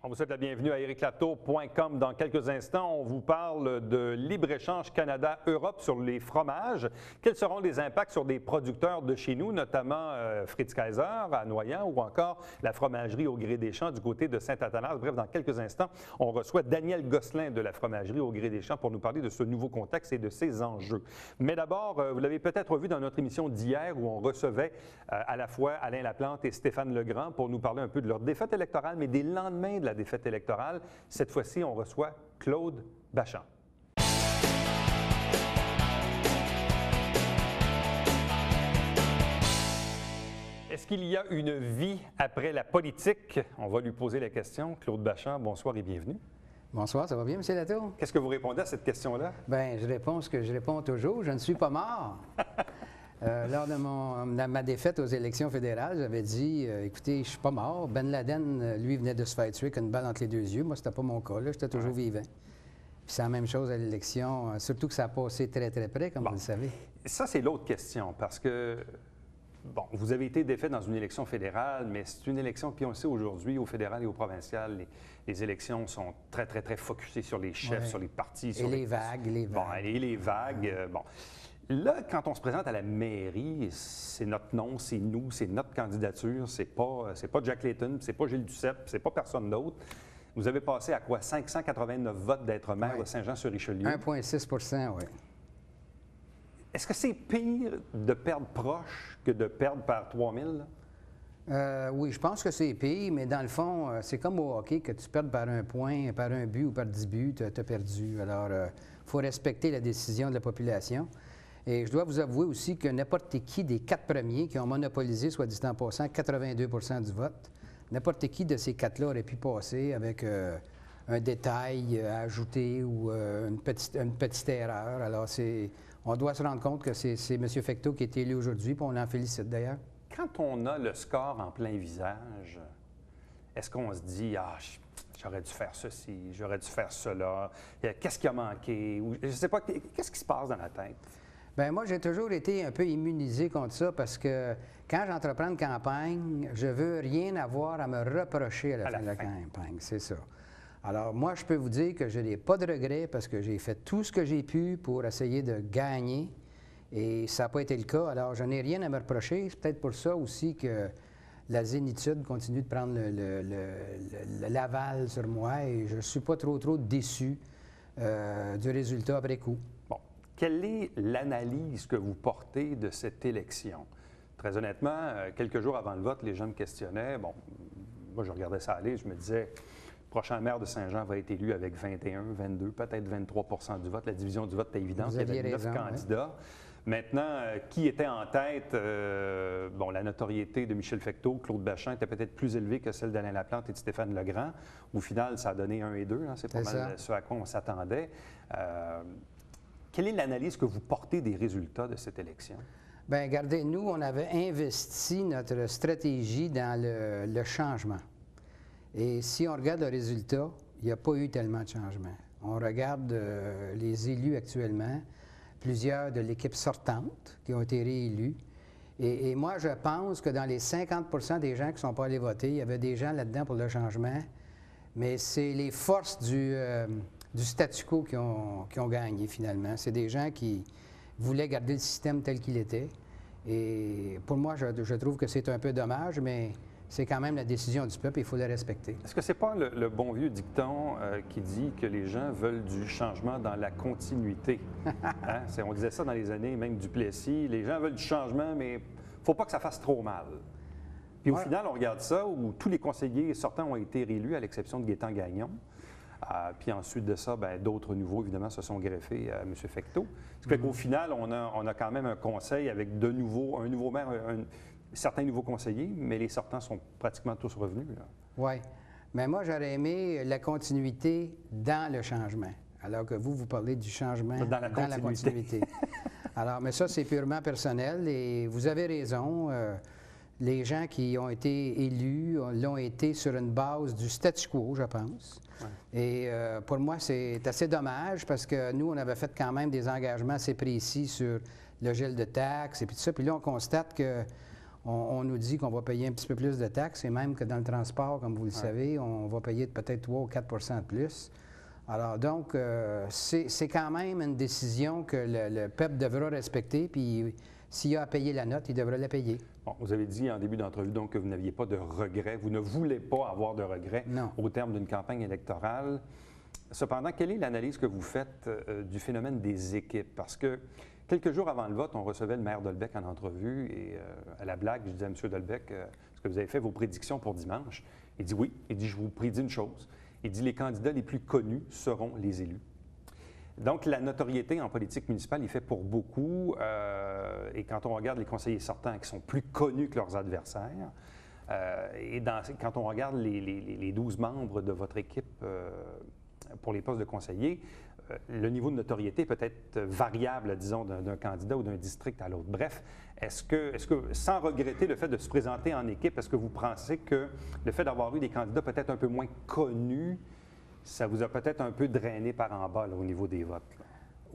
On vous souhaite la bienvenue à ericlatour.com. Dans quelques instants, on vous parle de libre-échange Canada-Europe sur les fromages. Quels seront les impacts sur des producteurs de chez nous, notamment Fritz Kaiser à Noyant ou encore la fromagerie au Gré des Champs du côté de Saint-Athanas. Bref, dans quelques instants, on reçoit Daniel Gosselin de la fromagerie au Gré des Champs pour nous parler de ce nouveau contexte et de ses enjeux. Mais d'abord, vous l'avez peut-être vu dans notre émission d'hier où on recevait à la fois Alain Laplante et Stéphane Legrand pour nous parler un peu de leur défaite électorale, mais des lendemains de la défaite électorale. Cette fois-ci, on reçoit Claude Bachand. Est-ce qu'il y a une vie après la politique? On va lui poser la question. Claude Bachand, bonsoir et bienvenue. Bonsoir, ça va bien, M. Latour? Qu'est-ce que vous répondez à cette question-là? Bien, je réponds ce que je réponds toujours. Je ne suis pas mort. Lors de ma défaite aux élections fédérales, j'avais dit écoutez, je ne suis pas mort. Ben Laden, lui, venait de se faire tuer avec une balle entre les deux yeux. Moi, c'était pas mon cas. J'étais toujours vivant. Puis c'est la même chose à l'élection, surtout que ça a passé très, très près, comme vous le savez. Ça, c'est l'autre question, parce que, bon, vous avez été défait dans une élection fédérale, mais c'est une élection, puis on le sait aujourd'hui, au fédéral et au provincial, les élections sont très, très, très focusées sur les chefs, sur les partis. Sur les vagues, les vagues. Bon, et les vagues, bon. Là, quand on se présente à la mairie, c'est notre nom, c'est nous, c'est notre candidature, c'est pas Jack Layton, c'est pas Gilles Duceppe, c'est pas personne d'autre. Vous avez passé à quoi? 589 votes d'être maire de Saint-Jean-sur-Richelieu. 1,6 oui. Est-ce que c'est pire de perdre proche que de perdre par 3000? Oui, je pense que c'est pire, mais dans le fond, c'est comme au hockey, que tu perds par un point, par un but ou par 10 buts, tu as perdu. Alors, il faut respecter la décision de la population. Et je dois vous avouer aussi que n'importe qui des 4 premiers qui ont monopolisé, soit dit en passant, 82 du vote, n'importe qui de ces 4-là aurait pu passer avec un détail à ajouter ou une petite erreur. Alors, on doit se rendre compte que c'est M. Fecteau qui est élu aujourd'hui, puis on l'en félicite d'ailleurs. Quand on a le score en plein visage, est-ce qu'on se dit « Ah, j'aurais dû faire ceci, j'aurais dû faire cela, qu'est-ce qui a manqué? » ou je ne sais pas, qu'est-ce qui se passe dans la tête? Bien, moi, j'ai toujours été un peu immunisé contre ça parce que quand j'entreprends une campagne, je veux rien avoir à me reprocher à la fin de la campagne, c'est ça. Alors, moi, je peux vous dire que je n'ai pas de regrets parce que j'ai fait tout ce que j'ai pu pour essayer de gagner et ça n'a pas été le cas. Alors, je n'ai rien à me reprocher. C'est peut-être pour ça aussi que la zénitude continue de prendre l'aval sur moi et je ne suis pas trop déçu du résultat après coup. Quelle est l'analyse que vous portez de cette élection? Très honnêtement, quelques jours avant le vote, les gens me questionnaient. Bon, moi, je regardais ça aller, je me disais, le prochain maire de Saint-Jean va être élu avec 21, 22, peut-être 23 du vote. La division du vote est évidente. Il y avait 9 candidats. Maintenant, qui était en tête? Bon, la notoriété de Michel Fecteau, Claude Bachand était peut-être plus élevée que celle d'Alain Laplante et de Stéphane Legrand. Au final, ça a donné 1 et 2. C'est pas mal ce à quoi on s'attendait. Quelle est l'analyse que vous portez des résultats de cette élection? Bien, regardez, nous, on avait investi notre stratégie dans le changement. Et si on regarde le résultat, il n'y a pas eu tellement de changement. On regarde les élus actuellement, plusieurs de l'équipe sortante qui ont été réélus. Et moi, je pense que dans les 50 des gens qui ne sont pas allés voter, il y avait des gens là-dedans pour le changement, mais c'est les forces du statu quo qui ont gagné, finalement. C'est des gens qui voulaient garder le système tel qu'il était. Et pour moi, je trouve que c'est un peu dommage, mais c'est quand même la décision du peuple et il faut la respecter. Est-ce que c'est pas le bon vieux dicton qui dit que les gens veulent du changement dans la continuité? Hein? On disait ça dans les années, même du Plessis. Les gens veulent du changement, mais il ne faut pas que ça fasse trop mal. Puis au final, on regarde ça, où tous les conseillers sortants ont été réélus, à l'exception de Gaétan Gagnon. Puis ensuite de ça, d'autres nouveaux, évidemment, se sont greffés à M. Fecteau. Ce qui fait qu'au final, on a quand même un conseil avec un nouveau maire, certains nouveaux conseillers, mais les sortants sont pratiquement tous revenus. Oui. Mais moi, j'aurais aimé la continuité dans le changement, alors que vous parlez du changement dans la continuité. Alors, mais ça, c'est purement personnel et vous avez raison. Les gens qui ont été élus l'ont été sur une base du statu quo, je pense. Ouais. Et pour moi, c'est assez dommage parce que nous, on avait fait quand même des engagements assez précis sur le gel de taxes et puis tout ça. Puis là, on constate que on nous dit qu'on va payer un petit peu plus de taxes, et même que dans le transport, comme vous le savez, on va payer peut-être 3 ou 4 de plus. Alors donc, c'est quand même une décision que le peuple devra respecter, puis s'il a à payer la note, il devra la payer. Bon, vous avez dit en début d'entrevue donc que vous n'aviez pas de regrets, vous ne voulez pas avoir de regrets au terme d'une campagne électorale. Cependant, quelle est l'analyse que vous faites du phénomène des équipes? Parce que quelques jours avant le vote, on recevait le maire Delbecq en entrevue et à la blague, je disais à M. Delbecq, est-ce que vous avez fait vos prédictions pour dimanche? Il dit oui. Il dit, je vous prédis une chose. Il dit, les candidats les plus connus seront les élus. Donc, la notoriété en politique municipale, il fait pour beaucoup. Et quand on regarde les conseillers sortants qui sont plus connus que leurs adversaires, quand on regarde les 12 membres de votre équipe pour les postes de conseillers, le niveau de notoriété peut être variable, disons, d'un candidat ou d'un district à l'autre. Bref, est-ce que, sans regretter le fait de se présenter en équipe, est-ce que vous pensez que le fait d'avoir eu des candidats peut-être un peu moins connus, ça vous a peut-être un peu drainé par en bas là, au niveau des votes? Là?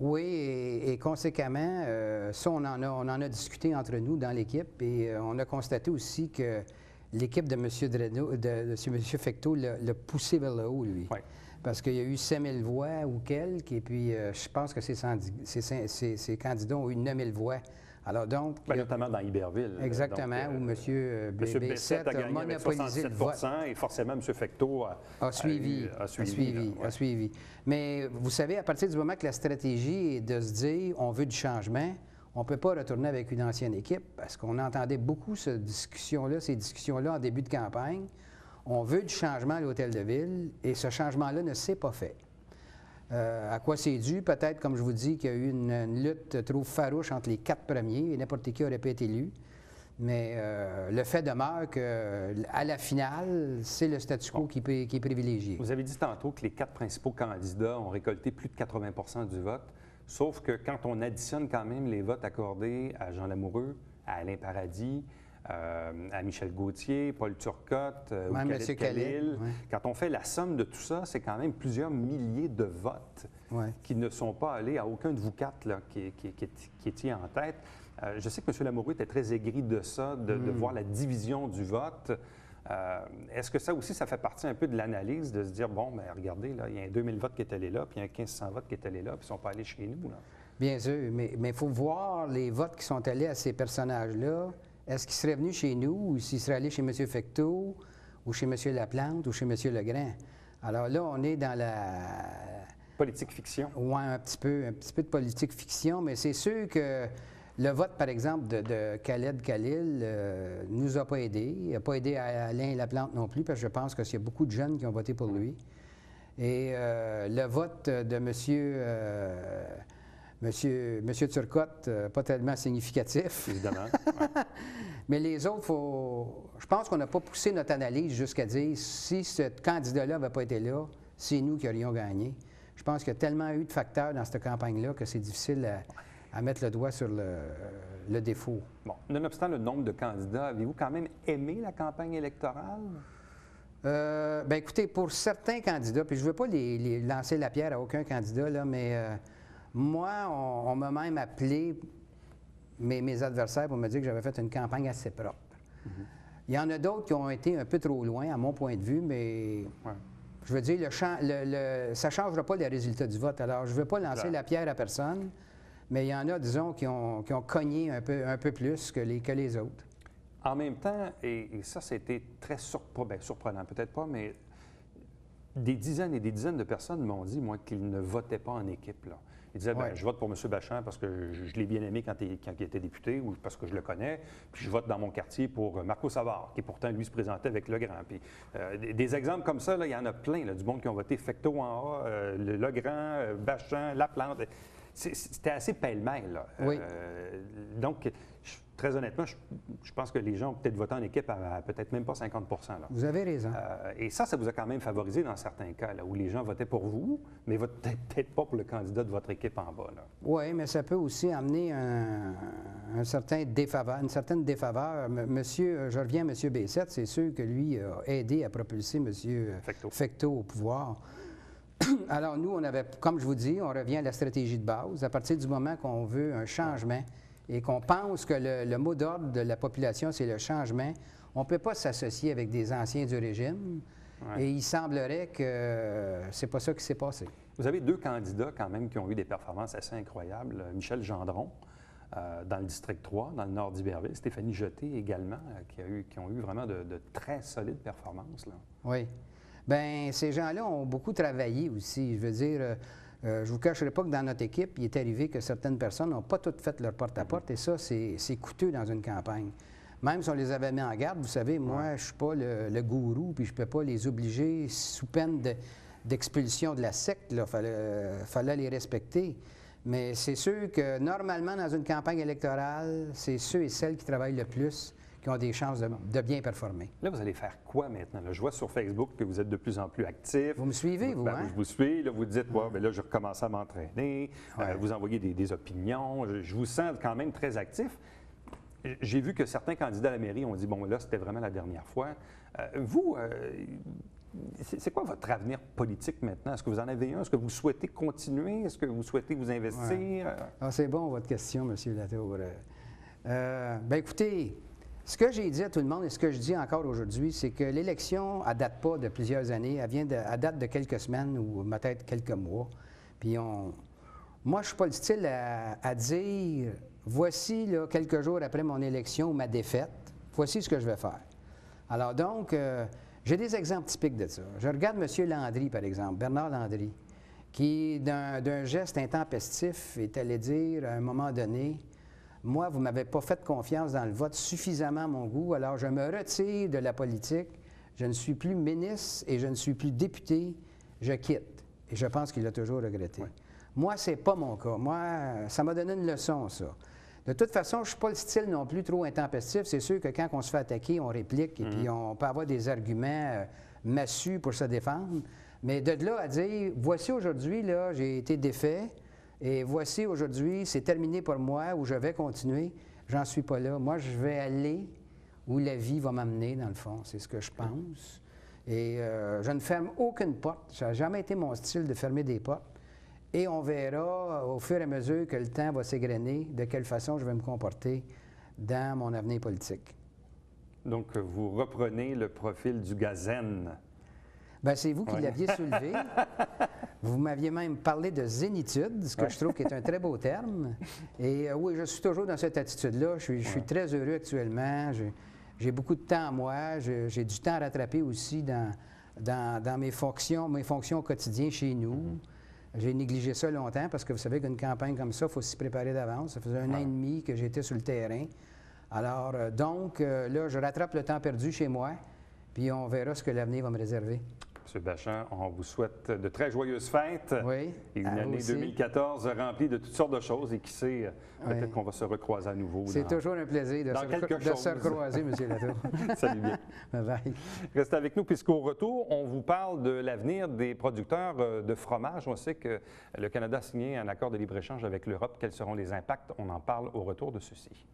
Oui, et conséquemment, ça, on en a discuté entre nous dans l'équipe et on a constaté aussi que l'équipe de M. Drano, de M. Fecteau l'a poussé vers le haut, lui. Oui. Parce qu'il y a eu 5 000 voix ou quelques, et puis je pense que ces candidats ont eu 9 000 voix. Alors donc... notamment dans Iberville. Exactement, où M. Bessette a gagné monopolisé le vote. Et forcément, M. Fecteau a suivi. Mais vous savez, à partir du moment que la stratégie est de se dire on veut du changement, on ne peut pas retourner avec une ancienne équipe, parce qu'on entendait beaucoup ces discussions-là en début de campagne. On veut du changement à l'Hôtel de Ville, et ce changement-là ne s'est pas fait. À quoi c'est dû? Peut-être, comme je vous dis, qu'il y a eu une lutte trop farouche entre les 4 premiers, et n'importe qui aurait pu être élu. Mais le fait demeure qu'à la finale, c'est le statu quo qui est privilégié. Vous avez dit tantôt que les 4 principaux candidats ont récolté plus de 80 du vote, sauf que quand on additionne quand même les votes accordés à Jean Lamoureux, à Alain Paradis, à Michel Gauthier, Paul Turcotte, ou Khalid Khalil. Oui. Quand on fait la somme de tout ça, c'est quand même plusieurs milliers de votes qui ne sont pas allés à aucun de vous 4 là, qui étiez en tête. Je sais que M. Lamoureux était très aigri de ça, de voir la division du vote. Est-ce que ça aussi, ça fait partie un peu de l'analyse, de se dire, bon, bien, regardez, là, il y a un 2000 votes qui est allé là, puis il y a un 1500 votes qui est allé là, puis ils ne sont pas allés chez nous. Là. Bien sûr, mais il faut voir les votes qui sont allés à ces personnages-là. Est-ce qu'ils seraient venus chez nous ou s'ils seraient allés chez M. Fecteau ou chez M. Laplante ou chez M. Legrand? Alors là, on est dans la... Politique fiction. Oui, un petit peu de politique fiction, mais c'est sûr que le vote, par exemple, de Khalid Khalil nous a pas aidés. Il n'a pas aidé à Alain Laplante non plus, parce que je pense qu'il y a beaucoup de jeunes qui ont voté pour lui. Et le vote de Monsieur Turcotte, pas tellement significatif. Évidemment. Ouais. Mais les autres, je pense qu'on n'a pas poussé notre analyse jusqu'à dire si ce candidat-là n'avait pas été là, c'est nous qui aurions gagné. Je pense qu'il y a tellement eu de facteurs dans cette campagne-là que c'est difficile à mettre le doigt sur le défaut. Bon, nonobstant le nombre de candidats, avez-vous quand même aimé la campagne électorale? Bien, écoutez, pour certains candidats, puis je ne veux pas les lancer la pierre à aucun candidat, là, mais moi, on m'a même appelé mes adversaires pour me dire que j'avais fait une campagne assez propre. Mm-hmm. Il y en a d'autres qui ont été un peu trop loin, à mon point de vue, mais je veux dire, ça ne changera pas les résultats du vote. Alors, je ne veux pas lancer la pierre à personne, mais il y en a, disons, qui ont cogné un peu plus que les autres. En même temps, et ça, c'était très surprenant, peut-être pas, mais des dizaines et des dizaines de personnes m'ont dit, moi, qu'ils ne votaient pas en équipe, là. Ils disaient, bien, je vote pour M. Bachand parce que je l'ai bien aimé quand il était député ou parce que je le connais, puis je vote dans mon quartier pour Marco Savard, qui pourtant, lui, se présentait avec Legrand. Puis, des exemples comme ça, là, il y en a plein, là, du monde qui ont voté Fecteau en A, Legrand, Bachand, Laplante. C'était assez pêle-mêle, là. Oui. Donc, très honnêtement, je pense que les gens ont peut-être voté en équipe à peut-être même pas 50 %. Là. Vous avez raison. Et ça vous a quand même favorisé dans certains cas, là, où les gens votaient pour vous, mais votaient peut-être pas pour le candidat de votre équipe en bas. Oui, mais ça peut aussi amener une certaine défaveur. Je reviens à M. Bessette, c'est sûr que lui a aidé à propulser M. Fecteau au pouvoir. Alors nous, comme je vous dis, on revient à la stratégie de base. À partir du moment qu'on veut un changement et qu'on pense que le mot d'ordre de la population, c'est le changement, on ne peut pas s'associer avec des anciens du régime. Ouais. Et il semblerait que c'est pas ça qui s'est passé. Vous avez 2 candidats quand même qui ont eu des performances assez incroyables. Michel Gendron, dans le district 3, dans le nord d'Iberville. Stéphanie Jeté également, qui ont eu vraiment de très solides performances, là. Oui. Bien, ces gens-là ont beaucoup travaillé aussi. Je veux dire, je ne vous cacherai pas que dans notre équipe, il est arrivé que certaines personnes n'ont pas toutes fait leur porte-à-porte, et ça, c'est coûteux dans une campagne. Même si on les avait mis en garde, vous savez, moi, je ne suis pas le gourou, puis je ne peux pas les obliger sous peine d'expulsion de la secte. Il fallait les respecter. Mais c'est sûr que normalement, dans une campagne électorale, c'est ceux et celles qui travaillent le plus qui ont des chances de bien performer. Là, vous allez faire quoi maintenant? Là, je vois sur Facebook que vous êtes de plus en plus actif. Vous me suivez, vous, hein? Je vous suis. Là, vous dites, bien, là, je recommence à m'entraîner. Vous envoyez des opinions. Je vous sens quand même très actif. J'ai vu que certains candidats à la mairie ont dit, bon, là, c'était vraiment la dernière fois. Vous, c'est quoi votre avenir politique maintenant? Est-ce que vous en avez un? Est-ce que vous souhaitez continuer? Est-ce que vous souhaitez vous investir? Ouais. Ah, c'est bon, votre question, M. Latour. Bien, écoutez, ce que j'ai dit à tout le monde et ce que je dis encore aujourd'hui, c'est que l'élection, elle date pas de plusieurs années. Elle date de quelques semaines ou peut-être quelques mois. Puis moi, je ne suis pas le style à dire, voici, là, quelques jours après mon élection ou ma défaite, voici ce que je vais faire. Alors donc, j'ai des exemples typiques de ça. Je regarde M. Landry, par exemple, Bernard Landry, qui, d'un geste intempestif, est allé dire à un moment donné, moi, vous ne m'avez pas fait confiance dans le vote suffisamment à mon goût, alors je me retire de la politique, je ne suis plus ministre et je ne suis plus député, je quitte. Et je pense qu'il l'a toujours regretté. Ouais. Moi, ce n'est pas mon cas. Moi, ça m'a donné une leçon, ça. De toute façon, je ne suis pas le style non plus trop intempestif. C'est sûr que quand on se fait attaquer, on réplique et puis on peut avoir des arguments massus pour se défendre. Mais de là à dire, voici aujourd'hui, là, j'ai été défait et voici aujourd'hui, c'est terminé pour moi ou je vais continuer, j'en suis pas là. Moi, je vais aller où la vie va m'amener, dans le fond. C'est ce que je pense. Et je ne ferme aucune porte. Ça n'a jamais été mon style de fermer des portes. Et on verra au fur et à mesure que le temps va s'égrener de quelle façon je vais me comporter dans mon avenir politique. Donc, vous reprenez le profil du gars zen. Bien, c'est vous qui l'aviez soulevé. Vous m'aviez même parlé de zénitude, ce que je trouve qui est un très beau terme. Et oui, je suis toujours dans cette attitude-là. Je suis très heureux actuellement. J'ai beaucoup de temps à moi. J'ai du temps à rattraper aussi dans mes fonctions quotidiennes chez nous. J'ai négligé ça longtemps parce que vous savez qu'une campagne comme ça, il faut s'y préparer d'avance. Ça faisait un an et demi que j'étais sur le terrain. Alors, donc, là, je rattrape le temps perdu chez moi, puis on verra ce que l'avenir va me réserver. M. Bachand, on vous souhaite de très joyeuses fêtes. Oui. Et une année 2014 remplie de toutes sortes de choses. Et qui sait, peut-être qu'on va se recroiser à nouveau. C'est toujours un plaisir de se recroiser, M. Latour. Salut bien. Bye-bye. Restez avec nous, puisqu'au retour, on vous parle de l'avenir des producteurs de fromage. On sait que le Canada a signé un accord de libre-échange avec l'Europe. Quels seront les impacts? On en parle au retour de ceci.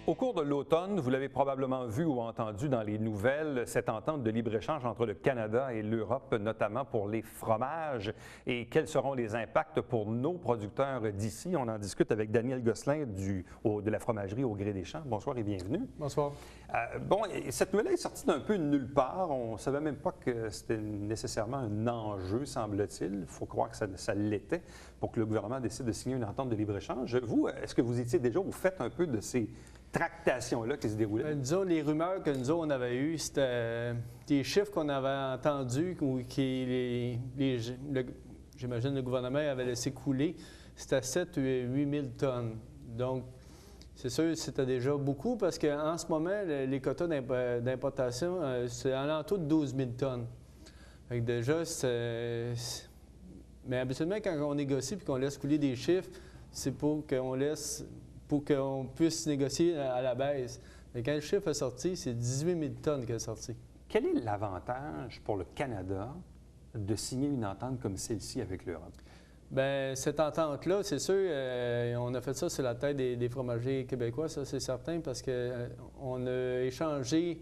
Au cours de l'automne, vous l'avez probablement vu ou entendu dans les nouvelles, cette entente de libre-échange entre le Canada et l'Europe, notamment pour les fromages. Et quels seront les impacts pour nos producteurs d'ici? On en discute avec Daniel Gosselin de la fromagerie au Gré des Champs. Bonsoir et bienvenue. Bonsoir. Bon, cette nouvelle est sortie d'un peu de nulle part. On ne savait même pas que c'était nécessairement un enjeu, semble-t-il. Il faut croire que ça l'était pour que le gouvernement décide de signer une entente de libre-échange. Vous, est-ce que vous étiez déjà au fait un peu de ces tractations-là qui se déroulaient? Disons, les rumeurs que nous on avait eues, c'était des chiffres qu'on avait entendus ou j'imagine le gouvernement avait laissé couler. C'était 7 ou 8 000 tonnes. Donc, c'est sûr, c'était déjà beaucoup parce qu'en ce moment, les quotas d'importation, c'est à l'entour de 12 000 tonnes. Fait que déjà, mais habituellement, quand on négocie et qu'on laisse couler des chiffres, c'est pour qu'on puisse négocier à la baisse. Mais quand le chiffre est sorti, c'est 18 000 tonnes qui est sorti. Quel est l'avantage pour le Canada de signer une entente comme celle-ci avec l'Europe? Bien, cette entente-là, c'est sûr, on a fait ça sur la tête des fromagers québécois, ça c'est certain, parce qu'on a échangé,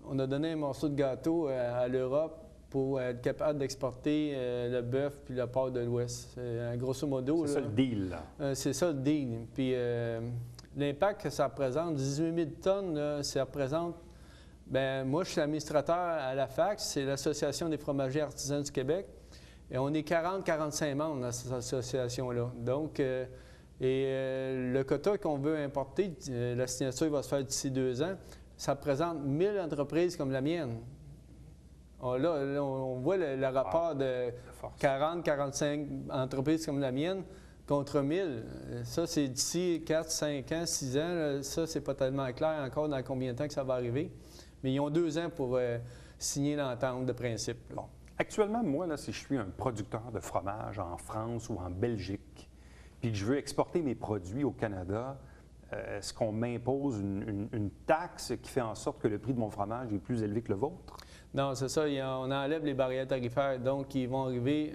on a donné un morceau de gâteau à l'Europe pour être capable d'exporter le bœuf puis le porc de l'Ouest. Grosso modo. C'est ça le deal, là. C'est ça le deal. Puis l'impact que ça représente, 18 000 tonnes, là, ça représente. Bien, moi, je suis administrateur à la FAC, c'est l'Association des fromagers artisans du Québec. Et on est 40-45 membres dans cette association-là. Donc, le quota qu'on veut importer, la signature va se faire d'ici 2 ans, ça représente 1000 entreprises comme la mienne. Là, on voit le rapport de 40-45 entreprises comme la mienne contre 1000. Ça, c'est d'ici 4, 5 ans, 6 ans. Là, ça, c'est pas tellement clair encore dans combien de temps que ça va arriver. Mais ils ont 2 ans pour signer l'entente de principe. Bon. Actuellement, moi, là, si je suis un producteur de fromage en France ou en Belgique, puis que je veux exporter mes produits au Canada, est-ce qu'on m'impose une taxe qui fait en sorte que le prix de mon fromage est plus élevé que le vôtre? Non, c'est ça. On enlève les barrières tarifaires. Donc, ils vont arriver.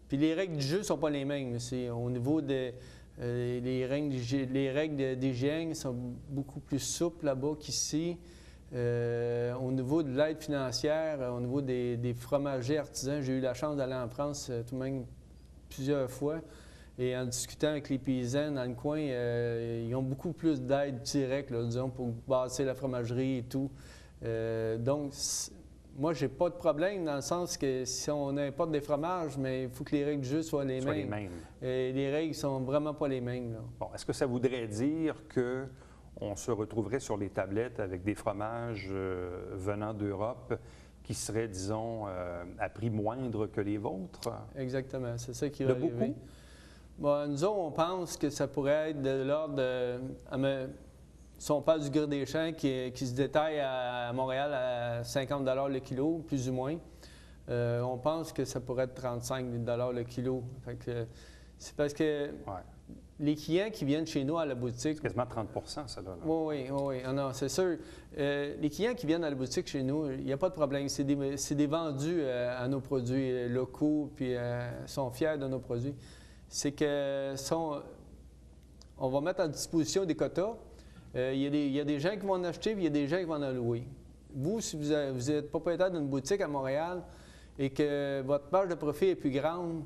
Puis les règles du jeu ne sont pas les mêmes. C'est au niveau des règles d'hygiène sont beaucoup plus souples là-bas qu'ici. Au niveau de l'aide financière, au niveau des fromagers artisans, j'ai eu la chance d'aller en France tout de même plusieurs fois. Et en discutant avec les paysans dans le coin, ils ont beaucoup plus d'aide directe, là, disons, pour bâtir la fromagerie et tout. Donc, moi, j'ai pas de problème dans le sens que si on importe des fromages, mais il faut que les règles du jeu soient les mêmes. Et les règles sont vraiment pas les mêmes, là. Bon, est-ce que ça voudrait dire qu'on se retrouverait sur les tablettes avec des fromages venant d'Europe qui seraient, disons, à prix moindre que les vôtres? Exactement, c'est ça qui va arriver. Beaucoup? Bon, nous autres, on pense que ça pourrait être de l'ordre de... Si on parle du Gris des Champs qui se détaille à Montréal à 50 $ le kilo, plus ou moins, on pense que ça pourrait être 35 $ le kilo. Fait que c'est parce que les clients qui viennent chez nous à la boutique... C'est quasiment 30 ça, là. Oui. Ah non, c'est sûr. Les clients qui viennent à la boutique chez nous, il n'y a pas de problème. C'est des vendus à nos produits locaux, puis sont fiers de nos produits. C'est que on va mettre à disposition des quotas. Il y a des gens qui vont en acheter, puis il y a des gens qui vont en louer. Vous, si vous êtes propriétaire d'une boutique à Montréal et que votre marge de profit est plus grande,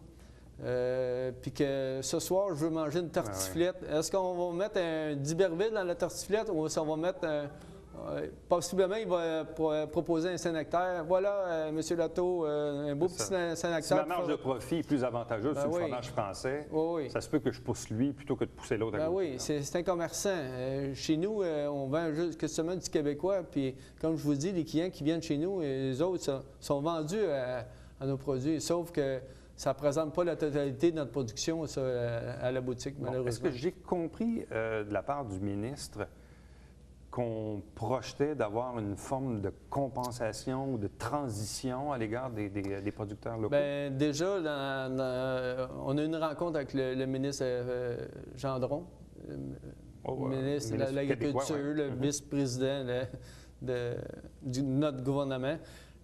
puis que ce soir, je veux manger une tartiflette, est-ce qu'on va mettre un d'Iberville dans la tartiflette ou on va mettre possiblement, il va proposer un Saint-Nectaire. Voilà, M. Latto, un beau petit Saint-Nectaire. Si ma marge de profit est plus avantageuse sur le fromage français, ça se peut que je pousse lui plutôt que de pousser l'autre à côté. Oui, c'est un commerçant. Chez nous, on vend juste seulement du québécois. Puis, comme je vous dis, les clients qui viennent chez nous, les autres sont vendus à nos produits. Sauf que ça ne représente pas la totalité de notre production ça, à la boutique, malheureusement. Est-ce que j'ai compris de la part du ministre qu'on projetait d'avoir une forme de compensation ou de transition à l'égard des producteurs locaux? Bien, déjà, on a eu une rencontre avec le ministre Gendron, le ministre de l'Agriculture, le vice-président de notre gouvernement,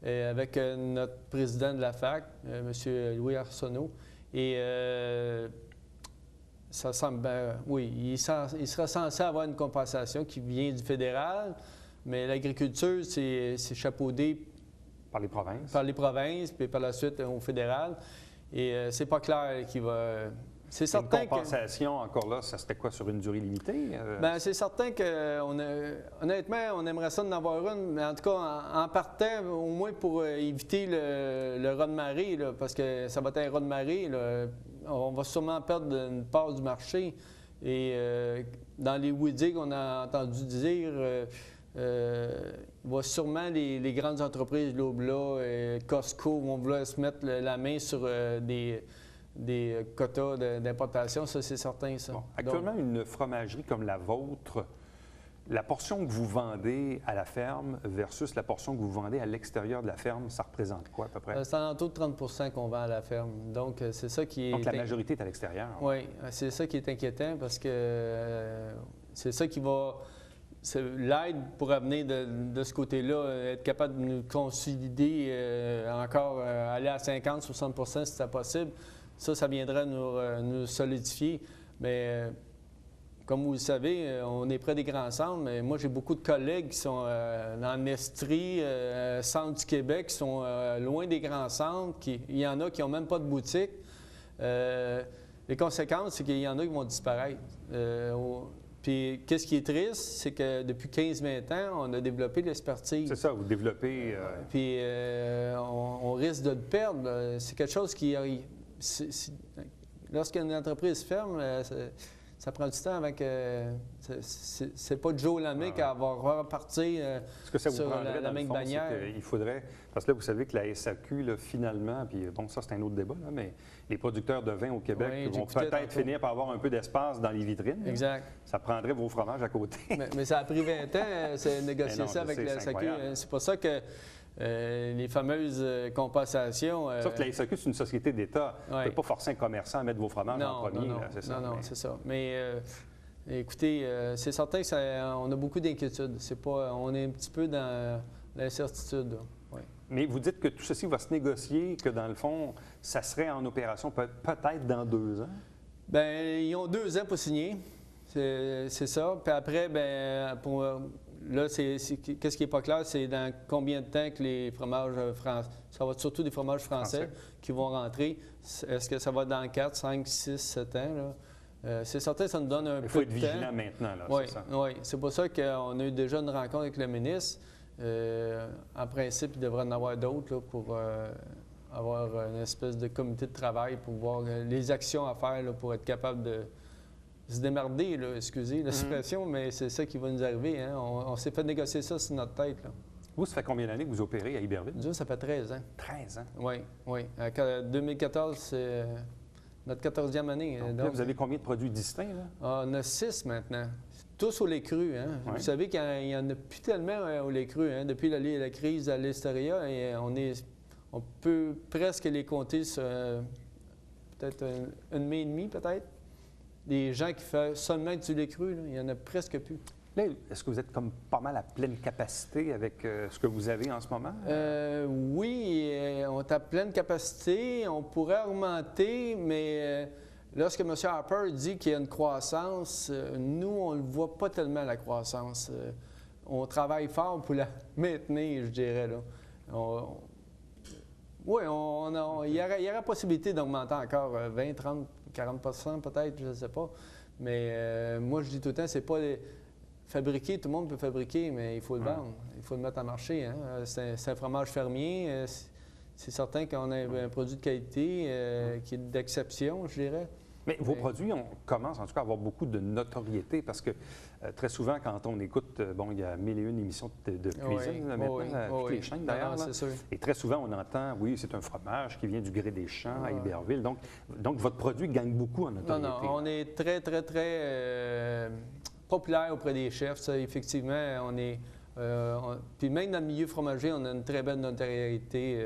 et avec notre président de la FAC, M. Louis Arsenault. Et ça semble, oui, il sera censé avoir une compensation qui vient du fédéral, mais l'agriculture, c'est chapeaudé par les provinces. Par les provinces, puis par la suite au fédéral. Et c'est pas clair qu'il va... C'est certain une compensation, encore là, ça serait quoi, sur une durée limitée? Bien, c'est certain que, honnêtement, on aimerait ça d'en avoir une, mais en tout cas, en partant, au moins pour éviter le raz-de-marée, parce que ça va être un raz-de-marée, on va sûrement perdre une part du marché. Et dans les oui-dire qu'on a entendu dire, va sûrement les grandes entreprises, Loblaw, Costco, vont vouloir se mettre la main sur des quotas d'importation, ça, c'est certain, ça. Bon, actuellement, une fromagerie comme la vôtre, la portion que vous vendez à la ferme versus la portion que vous vendez à l'extérieur de la ferme, ça représente quoi à peu près? C'est en taux de 30 qu'on vend à la ferme. Donc, c'est ça qui est... Donc, la majorité est à l'extérieur. Oui, c'est ça qui est inquiétant parce que c'est ça qui va... L'aide pourrait venir de ce côté-là, être capable de nous consolider encore, aller à 50-60 si c'était possible. Ça viendrait nous solidifier. Mais comme vous le savez, on est près des grands centres, mais moi, j'ai beaucoup de collègues qui sont dans l'Estrie, centre du Québec, qui sont loin des grands centres. Il y en a qui n'ont même pas de boutique. Les conséquences, c'est qu'il y en a qui vont disparaître. Puis, qu'est-ce qui est triste, c'est que depuis 15-20 ans, on a développé l'expertise. C'est ça, vous développez... Puis, on risque de le perdre. C'est quelque chose qui... Lorsqu'une entreprise ferme, ça prend du temps avant que... C'est pas de jour au lendemain qu'elle va repartir Ce que ça vous sur prendrait, la dans le même fond, bannière. c'est qu'il faudrait... Parce que là, vous savez que la SAQ, là, finalement, puis bon, ça, c'est un autre débat, là, mais les producteurs de vin au Québec Oui, vont j'écoutais peut-être tantôt. finir par avoir un peu d'espace dans les vitrines. Exact. Ça prendrait vos fromages à côté. Mais ça a pris 20 ans, c'est négocier Mais non, ça je avec sais, la c'est SAQ. incroyable. C'est pour ça que les fameuses compensations... Sauf que la SAQ, c'est une société d'État. Vous ne Ouais. pouvez pas forcer un commerçant à mettre vos fromages en premier. non, là, c'est ça. non, mais- c'est ça. Mais écoutez, c'est certain qu'on a beaucoup d'inquiétudes. On est un petit peu dans l'incertitude. Ouais. Mais vous dites que tout ceci va se négocier, que dans le fond, ça serait en opération peut-être dans 2 ans? Bien, ils ont 2 ans pour signer. C'est ça. Puis après, bien, là, qu'est-ce qui n'est pas clair, c'est dans combien de temps que les fromages français, ça va être surtout des fromages français qui vont rentrer. Est-ce que ça va être dans 4, 5, 6, 7 ans? Là? C'est certain que ça nous donne un Il peu faut de être temps. vigilant maintenant, là, Oui, c'est ça. oui. C'est pour ça qu'on a eu déjà une rencontre avec le ministre. En principe, il devrait en avoir d'autres là, pour avoir une espèce de comité de travail pour voir les actions à faire là, pour être capable de se démerder, là, excusez l'expression, mais c'est ça qui va nous arriver. Hein. On s'est fait négocier ça sur notre tête. Là. Vous, ça fait combien d'années que vous opérez à Iberville? Nous, ça fait 13 ans. 13 ans. Oui, oui. 2014, c'est notre 14e année. Donc, là, vous avez combien de produits distincts? Là? On a 6 maintenant. Tous au lait cru. Hein? Ouais. Vous savez qu'il n'y en a plus tellement au lait cru. Hein? Depuis la crise à l'Esteria, et on peut presque les compter sur peut-être une main et demie, peut-être. Des gens qui font seulement du lait cru, là, il n'y en a presque plus. Là, est-ce que vous êtes comme pas mal à pleine capacité avec ce que vous avez en ce moment? Oui, on est à pleine capacité. On pourrait augmenter, mais lorsque M. Harper dit qu'il y a une croissance, nous, on ne le voit pas tellement, la croissance. On travaille fort pour la maintenir, je dirais. Là. Oui, il y aurait possibilité d'augmenter encore 20, 30, 40 peut-être, je ne sais pas. Mais moi, je dis tout le temps, c'est pas fabriquer, tout le monde peut fabriquer, mais il faut le vendre, il faut le mettre en marché. Hein. C'est un fromage fermier. C'est certain qu'on a un produit de qualité qui est d'exception, je dirais. Mais vos produits, on commence en tout cas à avoir beaucoup de notoriété parce que très souvent, quand on écoute, bon, il y a 1001 émissions de cuisine là, maintenant, toutes les chaînes d'ailleurs. C'est sûr. Et très souvent, on entend, oui, c'est un fromage qui vient du Gré des Champs à Iberville. Donc, votre produit gagne beaucoup en notoriété. Non, on est très, très, très populaire auprès des chefs. Ça, effectivement, puis même dans le milieu fromager, on a une très belle notoriété.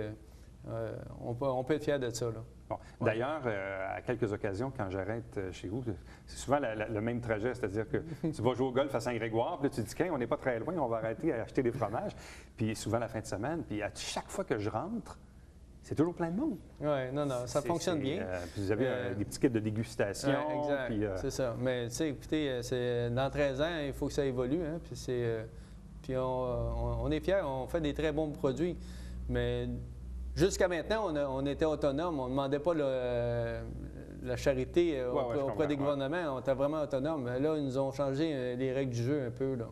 On peut être fier de ça. Là. Bon. D'ailleurs, à quelques occasions, quand j'arrête chez vous, c'est souvent le même trajet, c'est-à-dire que tu vas jouer au golf à Saint-Grégoire, puis là, tu te dis, on n'est pas très loin, on va arrêter à acheter des fromages. Puis souvent, la fin de semaine, puis à chaque fois que je rentre, c'est toujours plein de monde. Oui, non, ça fonctionne bien. Puis vous avez des petits kits de dégustation. Exact, puis, c'est ça. Mais tu sais, écoutez, dans 13 ans, il faut que ça évolue. Hein, puis on est fiers, on fait des très bons produits. Mais jusqu'à maintenant, on était autonome. On ne demandait pas la charité auprès des gouvernements. On était vraiment autonome. Là, ils nous ont changé les règles du jeu un peu. Là.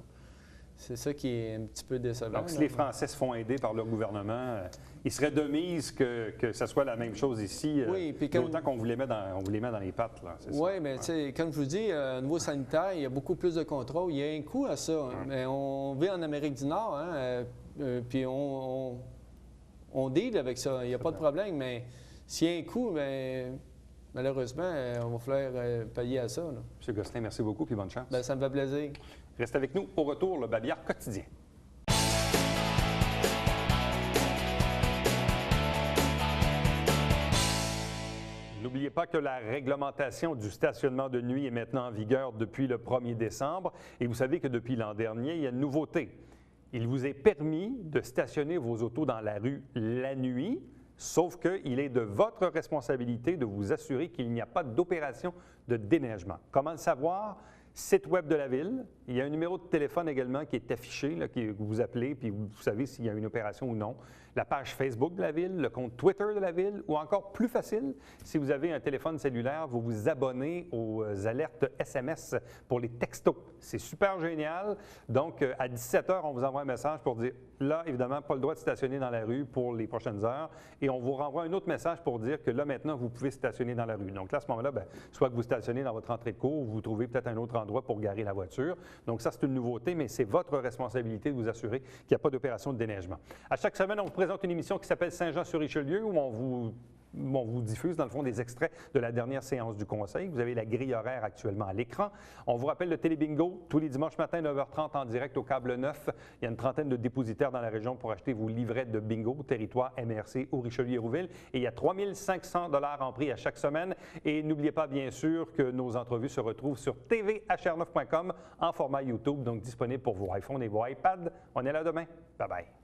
C'est ça qui est un petit peu décevant. Donc, si les Français se font aider par leur gouvernement, il serait de mise que ça soit la même chose ici, d'autant qu'on vous les met dans les pattes. Oui, mais tu sais, comme je vous dis, au niveau sanitaire, il y a beaucoup plus de contrôle. Il y a un coût à ça. Mais on vit en Amérique du Nord, hein, puis on deal avec ça. Il n'y a pas de problème, mais s'il y a un coût, bien, malheureusement, on va falloir payer à ça. Là. M. Gosselin, merci beaucoup et bonne chance. Bien, ça me fait plaisir. Reste avec nous. Au retour, le Babillard quotidien. N'oubliez pas que la réglementation du stationnement de nuit est maintenant en vigueur depuis le 1er décembre. Et vous savez que depuis l'an dernier, il y a une nouveauté. Il vous est permis de stationner vos autos dans la rue la nuit, sauf qu'il est de votre responsabilité de vous assurer qu'il n'y a pas d'opération de déneigement. Comment le savoir? Site web de la Ville. Il y a un numéro de téléphone également qui est affiché, là, que vous appelez, puis vous savez s'il y a une opération ou non. La page Facebook de la Ville, le compte Twitter de la Ville, ou encore plus facile, si vous avez un téléphone cellulaire, vous vous abonnez aux alertes SMS pour les textos. C'est super génial. Donc, à 17h, on vous envoie un message pour dire, là, évidemment, pas le droit de stationner dans la rue pour les prochaines heures. Et on vous renvoie un autre message pour dire que là, maintenant, vous pouvez stationner dans la rue. Donc là, à ce moment-là, bien, soit que vous stationnez dans votre entrée de cour, ou vous trouvez peut-être un autre endroit pour garer la voiture. Donc ça, c'est une nouveauté, mais c'est votre responsabilité de vous assurer qu'il n'y a pas d'opération de déneigement. À chaque semaine, on vous présente une émission qui s'appelle Saint-Jean-sur-Richelieu, où on vous diffuse, dans le fond, des extraits de la dernière séance du Conseil. Vous avez la grille horaire actuellement à l'écran. On vous rappelle le Télébingo, tous les dimanches matin, 9h30, en direct au câble 9. Il y a une trentaine de dépositaires dans la région pour acheter vos livrets de bingo, territoire MRC ou Richelieu-Hérouville. Et il y a 3 500 $ en prix à chaque semaine. Et n'oubliez pas, bien sûr, que nos entrevues se retrouvent sur tvhr9.com en format YouTube, donc disponible pour vos iPhones et vos iPads. On est là demain. Bye-bye.